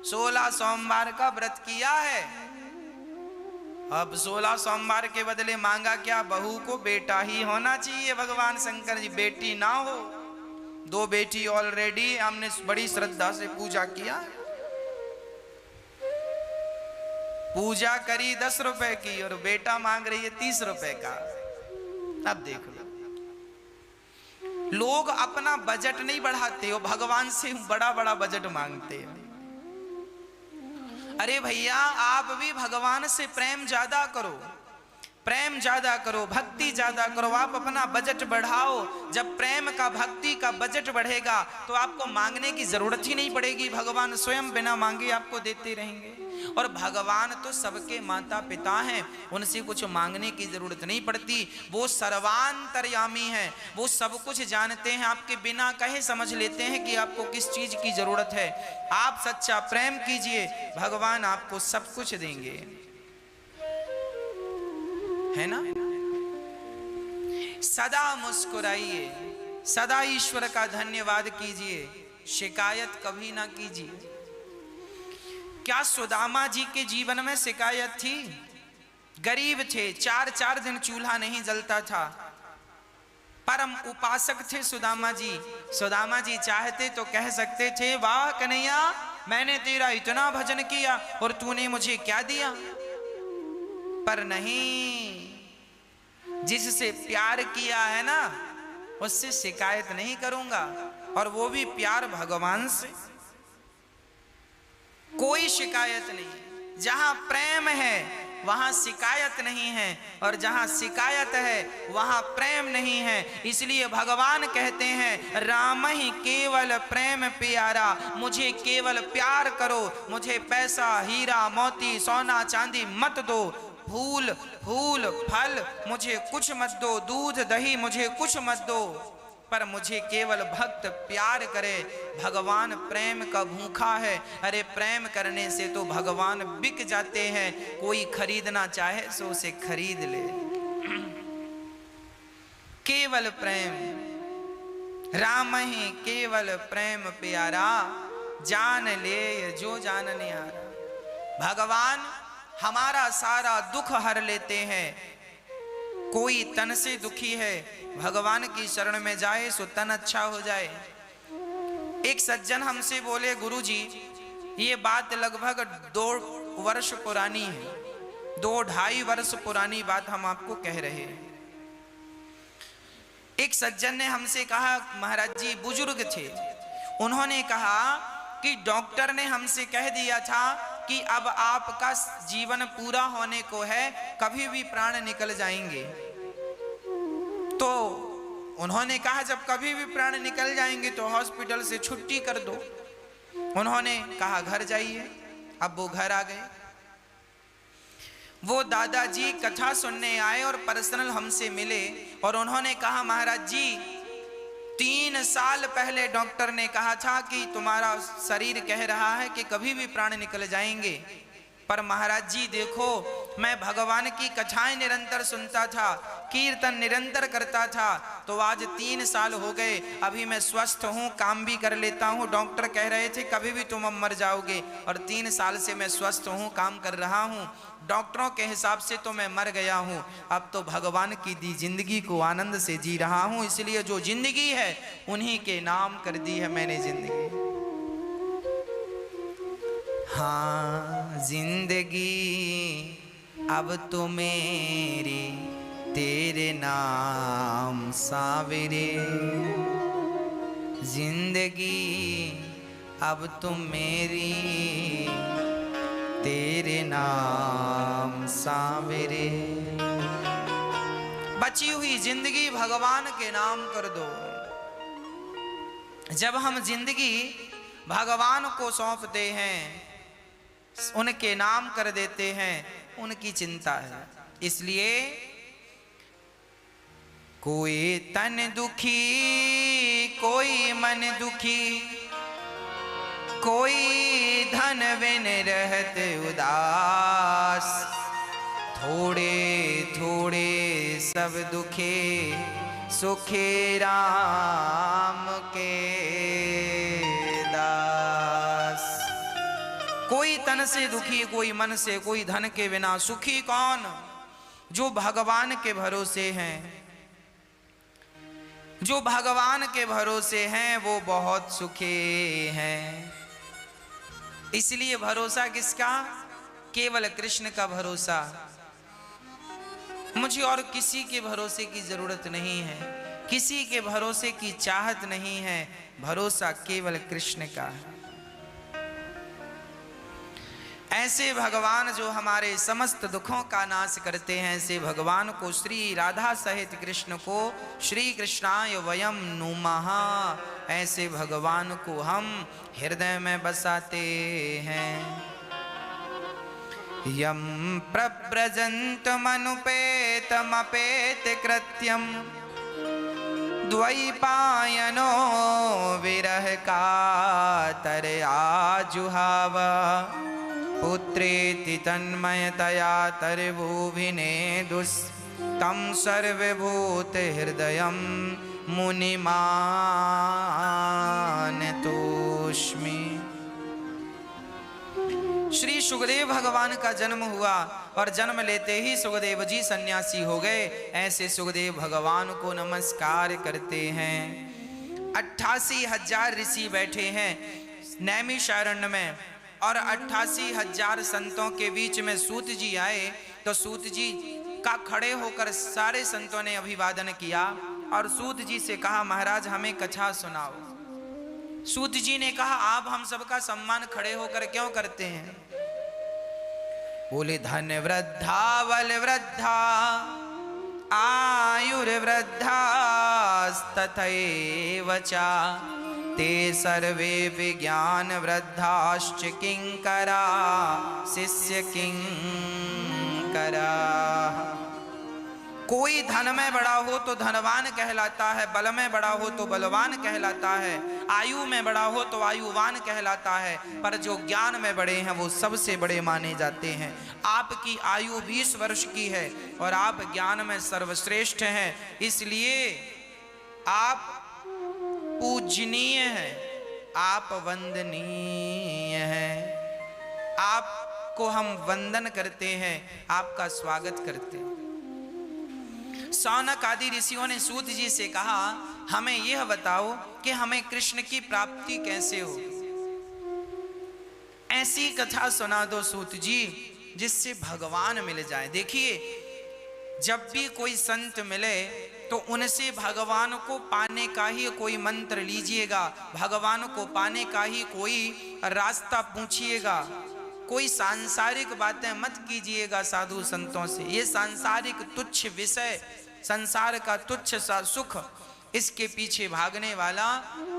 16 सोमवार का व्रत किया है, अब 16 सोमवार के बदले मांगा क्या? बहू को बेटा ही होना चाहिए। भगवान शंकर जी बेटी ना हो। 2 बेटी ऑलरेडी, हमने बड़ी श्रद्धा से पूजा किया, पूजा करी 10 रुपए की और बेटा मांग रही है 30 रुपए का। अब देख लो, लोग अपना बजट नहीं बढ़ाते हो, भगवान से बड़ा बड़ा बजट मांगते हैं। अरे भैया, आप भी भगवान से प्रेम ज्यादा करो, प्रेम ज्यादा करो, भक्ति ज्यादा करो। आप अपना बजट बढ़ाओ। जब प्रेम का, भक्ति का बजट बढ़ेगा तो आपको मांगने की जरूरत ही नहीं पड़ेगी। भगवान स्वयं बिना मांगे आपको देते रहेंगे। और भगवान तो सबके माता पिता हैं, उनसे कुछ मांगने की जरूरत नहीं पड़ती। वो सर्वांतर्यामी हैं, वो सब कुछ जानते हैं। आपके बिना कहे समझ लेते हैं कि आपको किस चीज की जरूरत है। आप सच्चा प्रेम कीजिए, भगवान आपको सब कुछ देंगे, है ना। सदा मुस्कुराइए, सदा ईश्वर का धन्यवाद कीजिए, शिकायत कभी ना कीजिए। क्या सुदामा जी के जीवन में शिकायत थी? गरीब थे, 4 दिन चूल्हा नहीं जलता था, परम उपासक थे सुदामा जी। सुदामा जी चाहते तो कह सकते थे, वाह कन्हैया, मैंने तेरा इतना भजन किया और तूने मुझे क्या दिया? पर नहीं, जिससे प्यार किया है ना, उससे शिकायत नहीं करूंगा, और वो भी प्यार भगवान से। कोई शिकायत नहीं। जहां प्रेम है वहां शिकायत नहीं है, और जहां शिकायत है वहां प्रेम नहीं है। इसलिए भगवान कहते हैं, राम ही केवल प्रेम प्यारा, मुझे केवल प्यार करो, मुझे पैसा हीरा मोती सोना चांदी मत दो, फूल फूल फल मुझे कुछ मत दो, दूध दही मुझे कुछ मत दो, पर मुझे केवल भक्त प्यार करे। भगवान प्रेम का भूखा है। अरे प्रेम करने से तो भगवान बिक जाते हैं। कोई खरीदना चाहे सो उसे खरीद ले। केवल प्रेम, राम ही केवल प्रेम प्यारा, जान ले जो जानने हारा। भगवान हमारा सारा दुख हर लेते हैं। कोई तन से दुखी है, भगवान की शरण में जाए सो तन अच्छा हो जाए। एक सज्जन हमसे बोले, गुरुजी ये बात लगभग 2 वर्ष पुरानी है, 2-2.5 वर्ष पुरानी बात हम आपको कह रहे हैं। एक सज्जन ने हमसे कहा, महाराज जी बुजुर्ग थे, उन्होंने कहा कि डॉक्टर ने हमसे कह दिया था कि अब आपका जीवन पूरा होने को है, कभी भी प्राण निकल जाएंगे। तो उन्होंने कहा जब कभी भी प्राण निकल जाएंगे तो हॉस्पिटल से छुट्टी कर दो। उन्होंने कहा घर जाइए। अब वो घर आ गए। वो दादाजी कथा सुनने आए और पर्सनल हमसे मिले और उन्होंने कहा महाराज जी 3 साल पहले डॉक्टर ने कहा था कि तुम्हारा शरीर कह रहा है कि कभी भी प्राण निकल जाएंगे, पर महाराज जी देखो मैं भगवान की कथाएं निरंतर सुनता था, कीर्तन निरंतर करता था, तो आज 3 साल हो गए, अभी मैं स्वस्थ हूँ, काम भी कर लेता हूँ। डॉक्टर कह रहे थे कभी भी तुम अब मर जाओगे और 3 साल से मैं स्वस्थ हूँ, काम कर रहा हूँ। डॉक्टरों के हिसाब से तो मैं मर गया हूँ, अब तो भगवान की दी जिंदगी को आनंद से जी रहा हूँ, इसलिए जो जिंदगी है उन्हीं के नाम कर दी है मैंने जिंदगी। हाँ जिंदगी अब तो मेरी तेरे नाम सावरे, जिंदगी अब तो मेरी तेरे नाम सावरे। बची हुई जिंदगी भगवान के नाम कर दो। जब हम जिंदगी भगवान को सौंपते हैं, उनके नाम कर देते हैं, उनकी चिंता है। इसलिए कोई तन दुखी कोई मन दुखी, कोई धन बिन रहत उदास, थोड़े थोड़े सब दुखे सुखे राम के दास। कोई तन से दुखी कोई मन से, कोई धन के बिना। सुखी कौन? जो भगवान के भरोसे हैं। जो भगवान के भरोसे हैं वो बहुत सुखी हैं। इसलिए भरोसा किसका? केवल कृष्ण का भरोसा। मुझे और किसी के भरोसे की जरूरत नहीं है, किसी के भरोसे की चाहत नहीं है, भरोसा केवल कृष्ण का है। ऐसे भगवान जो हमारे समस्त दुखों का नाश करते हैं, ऐसे भगवान को, श्री राधा सहित कृष्ण को श्री कृष्णाय वयम नुमः, ऐसे भगवान को हम हृदय में बसाते हैं। यम प्रव्रजन्तमनुपेतमपेत कृत्यम, द्वैपायनो विरह कातर आजुहाव, पुत्रेति तन्मयतया तर्भुभिने दुस्तं सर्वभूत हृदयं मुनिमानतोऽस्मि। श्री सुखदेव भगवान का जन्म हुआ और जन्म लेते ही सुखदेव जी सन्यासी हो गए। ऐसे सुखदेव भगवान को नमस्कार करते हैं। 88,000 ऋषि बैठे हैं नैमिषारण्य में और 88,000 संतों के बीच में सूत जी आए तो सूत जी का खड़े होकर सारे संतों ने अभिवादन किया और सूत जी से कहा महाराज हमें कथा सुनाओ। सूत जी ने कहा आप हम सबका सम्मान खड़े होकर क्यों करते हैं? बोले धन वृद्धा बल वृद्धा आयुर्वृद्धा तथैव च ते सर्वे विज्ञान वृद्धाश्च किंकरा शिष्य किंकरा। कोई धन में बड़ा हो तो धनवान कहलाता है, बल में बड़ा हो तो बलवान कहलाता है, आयु में बड़ा हो तो आयुवान कहलाता है, पर जो ज्ञान में बड़े हैं वो सबसे बड़े माने जाते हैं। आपकी आयु 20 वर्ष की है और आप ज्ञान में सर्वश्रेष्ठ हैं, इसलिए आप पूजनीय है, आप वंदनीय हैं। आपको हम वंदन करते हैं, आपका स्वागत करते हैं। सौनक आदि ऋषियों ने सूत जी से कहा हमें यह बताओ कि हमें कृष्ण की प्राप्ति कैसे हो। ऐसी कथा सुना दो सूत जी जिससे भगवान मिल जाए। देखिए जब भी कोई संत मिले तो उनसे भगवान को पाने का ही कोई मंत्र लीजिएगा, भगवान को पाने का ही कोई रास्ता पूछिएगा। कोई सांसारिक बातें मत कीजिएगा साधु संतों से। ये सांसारिक तुच्छ विषय, संसार का तुच्छ सा सुख, इसके पीछे भागने वाला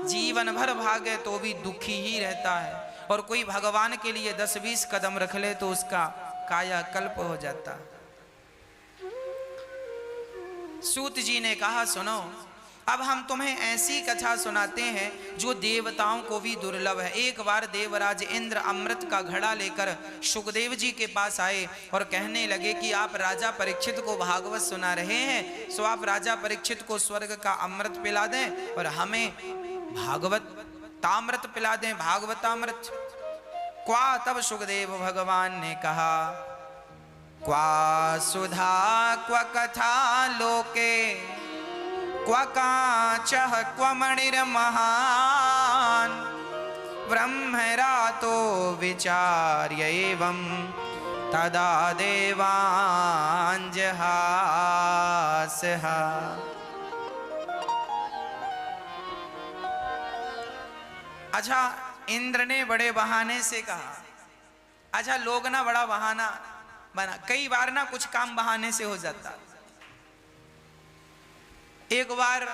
जीवन भर भागे तो भी दुखी ही रहता है। और कोई भगवान के लिए 10-20 कदम रख ले तो उसका कायाकल्प हो जाता। सूत जी ने कहा, सुनो अब हम तुम्हें ऐसी कथा सुनाते हैं जो देवताओं को भी दुर्लभ है। एक बार देवराज इंद्र अमृत का घड़ा लेकर सुखदेव जी के पास आए और कहने लगे कि आप राजा परीक्षित को भागवत सुना रहे हैं, सो आप राजा परीक्षित को स्वर्ग का अमृत पिला दें और हमें भागवत तामृत पिला दें, भागवतामृत। क्वा, तब सुखदेव भगवान ने कहा, क्वा सुधा क्व कथा लोके क्व काचः क्व मणिर्महान् ब्रह्मरातो विचार्य एवं तदा देवाञ्जहासः। अच्छा, इंद्र ने बड़े बहाने से कहा। अच्छा, लोग ना बड़ा बहाना बना, कई बार ना कुछ काम बहाने से हो जाता। एक बार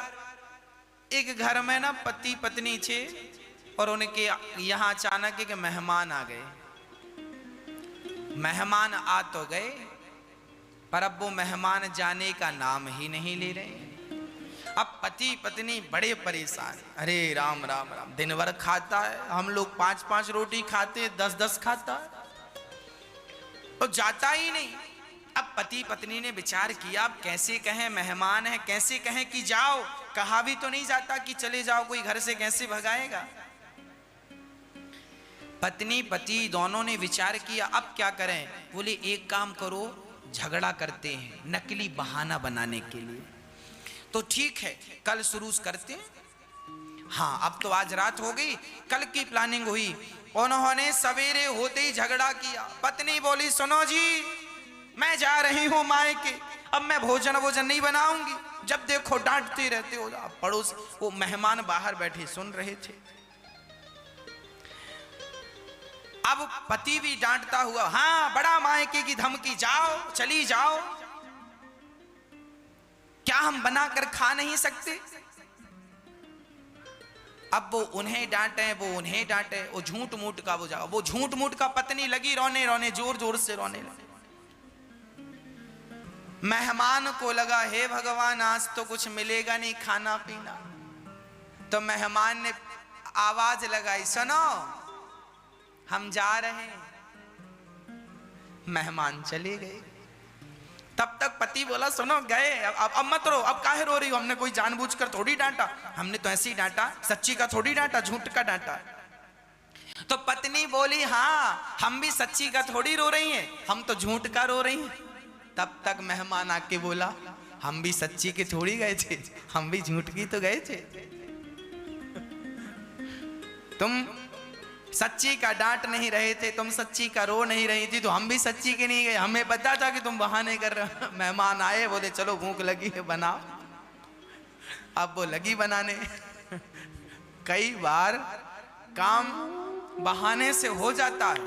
एक घर में ना पति पत्नी थे और उनके यहाँ अचानक एक मेहमान आ गए। मेहमान आ तो गए पर अब वो मेहमान जाने का नाम ही नहीं ले रहे। अब पति पत्नी बड़े परेशान। अरे राम राम राम, दिन भर खाता है, हम लोग 5-5 रोटी खाते, 10-10 खाता है तो जाता ही नहीं। अब पति पत्नी ने विचार किया, अब कैसे कहें, मेहमान है, कैसे कहें कि जाओ, कहा भी तो नहीं जाता कि चले जाओ, कोई घर से कैसे भगाएगा। पत्नी पति दोनों ने विचार किया, अब क्या करें। बोले एक काम करो, झगड़ा करते हैं नकली बहाना बनाने के लिए। तो ठीक है, कल शुरू करते हैं। हाँ, अब तो आज रात हो गई, कल की प्लानिंग हुई। उन्होंने सवेरे होते ही झगड़ा किया। पत्नी बोली, सुनो जी, मैं जा रही हूं मायके, अब मैं भोजन नहीं बनाऊंगी, जब देखो डांटते रहते हो। पड़ोस वो मेहमान बाहर बैठे सुन रहे थे। अब पति भी डांटता हुआ, हाँ बड़ा मायके की धमकी, जाओ चली जाओ, क्या हम बनाकर खा नहीं सकते। अब वो उन्हें डांटे, वो उन्हें डांटे, वो झूठ मूठ का वो झूठ मूठ का पत्नी लगी रोने रोने, जोर जोर से रोने लगी। मेहमान को लगा, हे भगवान आज तो कुछ मिलेगा नहीं खाना पीना। तो मेहमान ने आवाज लगाई, सुनो हम जा रहे हैं। मेहमान चले गए। तब तक पति बोला, सुनो गए, अब मत रो, अब काहे रो रही हो, हमने कोई जानबूझकर थोड़ी डांटा, हमने तो ऐसे ही डांटा, सच्ची का थोड़ी डांटा, झूठ का डांटा। तो पत्नी बोली, हाँ हम भी सच्ची का थोड़ी रो रही हैं, हम तो झूठ का रो रही हैं। तब तक मेहमान आके बोला, हम भी सच्ची के थोड़ी गए थे, हम भी झूठ की तो गए थे। तुम सच्ची का डांट नहीं रहे थे, तुम सच्ची का रो नहीं रही थी, तो हम भी सच्ची के नहीं गए, हमें पता था कि तुम बहाने कर रहे हो। मेहमान आए, बोले चलो भूख लगी है बनाओ। अब वो लगी बनाने। कई बार काम बहाने से हो जाता है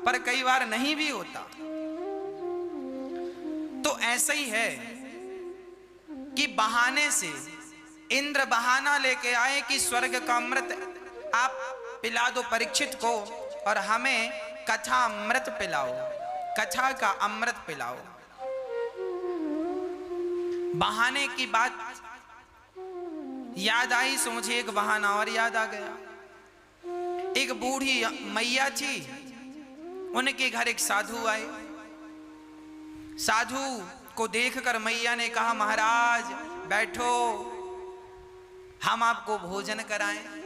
पर कई बार नहीं भी होता। तो ऐसा ही है कि बहाने से इंद्र बहाना लेके आए कि स्वर्ग का अमृत आप पिला दो परीक्षित को और हमें कथा अमृत पिलाओ, कथा का अमृत पिलाओ। बहाने की बात याद आई, सो मुझे एक बहाना और याद आ गया। एक बूढ़ी मैया थी, उनके घर एक साधु आए। साधु को देखकर मैया ने कहा, महाराज बैठो, हम आपको भोजन कराएं।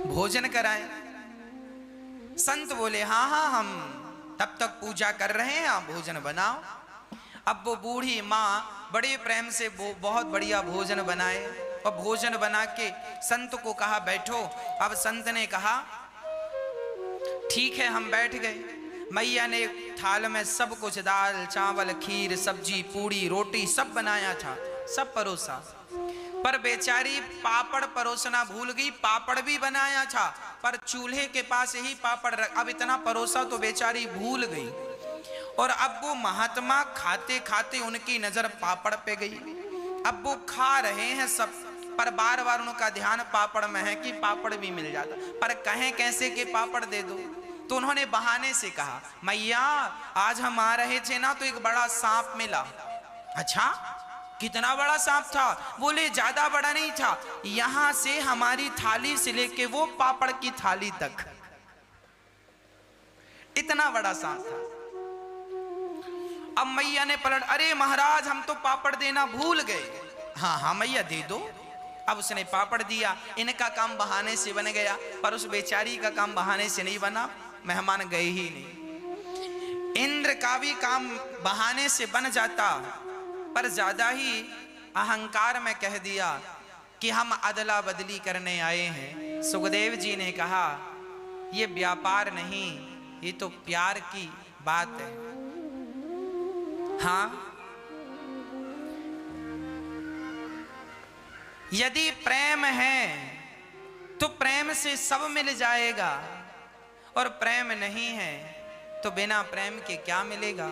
भोजन कराएं। संत बोले, हाँ हाँ हम तब तक पूजा कर रहे हैं, आप भोजन बनाओ। अब वो बूढ़ी माँ बड़े प्रेम से बहुत बढ़िया भोजन बनाए और भोजन बना के संत को कहा बैठो। अब संत ने कहा ठीक है, हम बैठ गए। मैया ने थाल में सब कुछ, दाल चावल खीर सब्जी पूड़ी रोटी सब बनाया था, सब परोसा। पर बेचारी पापड़ परोसना भूल गई। पापड़ भी बनाया था पर चूल्हे के पास ही पापड़ अब इतना परोसा तो बेचारी भूल गई। और अब वो महात्मा खाते खाते उनकी नजर पापड़ पे गई। अब वो खा रहे हैं सब, पर बार बार उनका ध्यान पापड़ में है कि पापड़ भी मिल जाता, पर कहें कैसे कि पापड़ दे दो। तो उन्होंने बहाने से कहा, मैया आज हम आ रहे थे ना तो एक बड़ा सांप मिला। अच्छा कितना बड़ा सांप था? बोले ज्यादा बड़ा नहीं था, यहां से हमारी थाली से लेके वो पापड़ की थाली तक इतना बड़ा सांप था। अब मैया ने पलट, अरे महाराज हम तो पापड़ देना भूल गए। हाँ हाँ मैया दे दो। अब उसने पापड़ दिया। इनका काम बहाने से बन गया, पर उस बेचारी का काम बहाने से नहीं बना, मेहमान गए ही नहीं। इंद्र का भी काम बहाने से बन जाता, पर ज्यादा ही अहंकार में कह दिया कि हम अदला बदली करने आए हैं। सुखदेव जी ने कहा ये व्यापार नहीं, ये तो प्यार की बात है। हाँ यदि प्रेम है तो प्रेम से सब मिल जाएगा, और प्रेम नहीं है तो बिना प्रेम के क्या मिलेगा।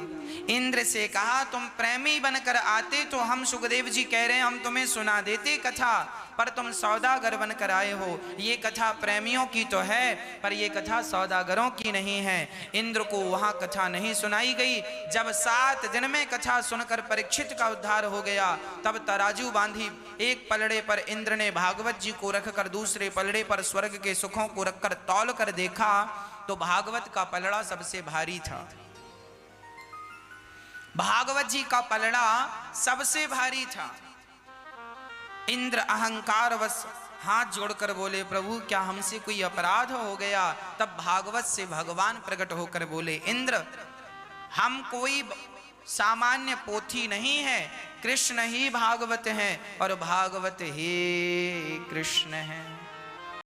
इंद्र से कहा तुम प्रेमी बनकर आते तो हम, सुखदेव जी कह रहे हैं, हम तुम्हें सुना देते कथा, पर तुम सौदागर बनकर आए हो। ये कथा प्रेमियों की तो है पर ये कथा सौदागरों की नहीं है। इंद्र को वहां कथा नहीं सुनाई गई। जब 7 दिन में कथा सुनकर परीक्षित का उद्धार हो गया, तब तराजू बांधी एक पलड़े पर इंद्र ने भागवत जी को रखकर दूसरे पलड़े पर स्वर्ग के सुखों को रखकर तौल कर देखा तो भागवत का पलड़ा सबसे भारी था। भागवत जी का पलड़ा सबसे भारी था। इंद्र अहंकारवश हाथ जोड़कर बोले, प्रभु क्या हमसे कोई अपराध हो गया? तब भागवत से भगवान प्रकट होकर बोले, इंद्र हम कोई सामान्य पोथी नहीं है, कृष्ण ही भागवत हैं और भागवत ही कृष्ण हैं।